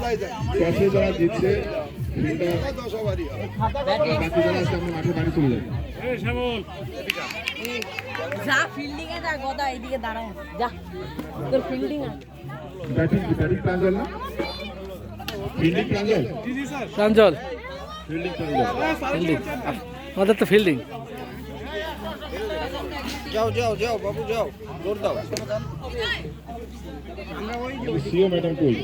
টসে যারা জিতছে বাকি যারা আছে আমরা মাঠে বাড়ি চলে যাই। যা ফিল্ডিং এ যা গদা এইদিকে দাঁড়ায় যা তোর ফিল্ডিং আছে ব্যাটিং প্রাঞ্জল না ফিল্ডিং প্রাঞ্জল প্রাঞ্জল ফিল্ডিং প্রাঞ্জল ফিল্ডিং আমাদের তো ফিল্ডিং যাও যাও যাও বাবু যাও দৌড় দাও সিও ম্যাডাম কই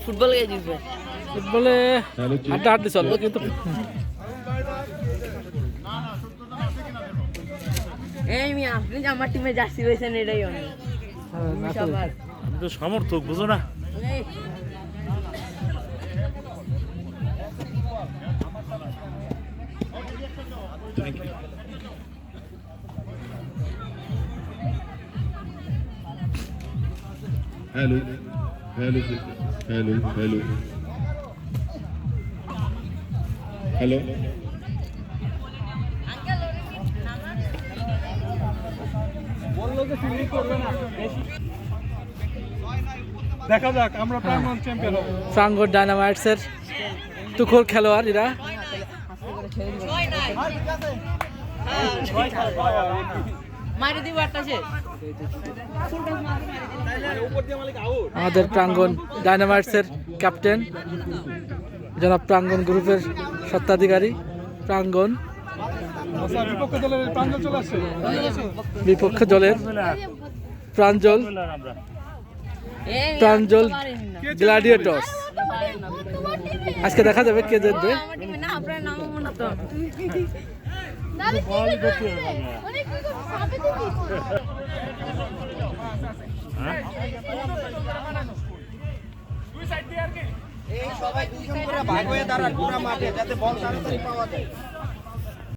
ফুটবল কে জিতবে ফুটবলে আড্ডা আড্ডি চলবে কিন্তু এই মি আপনি যে আমার টিমে জার্সি হয়েছেন এটাই অনেক আমি তো সমর্থক বুঝো না hello hello hello hello hello দেখা যাক আমরা প্রাঙ্গন চ্যাম্পিয়ন হব। প্রাঙ্গণ ডায়নামাইটসের তুখোর খেলোয়াড় এরা মারি দিব একটা শেষ আমাদের প্রাঙ্গণ ডায়নামাইটসের ক্যাপ্টেন জনাব প্রাঙ্গণ গ্রুপের স্বত্বাধিকারী প্রাঙ্গণ আচ্ছা বিপক্ষ দলের প্রাঙ্গন চলে আসছে বিপক্ষ দলের প্রাঞ্জল আমরা প্রাঞ্জল গ্ল্যাডিয়েটর্স আজকে দেখা যাবে কে জিতবে আমার টিমে না আপনার নাম মনে তো এই সবাই দুইজন করে ভাগ হয়ে দাঁড়ান পুরো মাঠে যাতে বল তাড়াতাড়ি পাওয়া যায়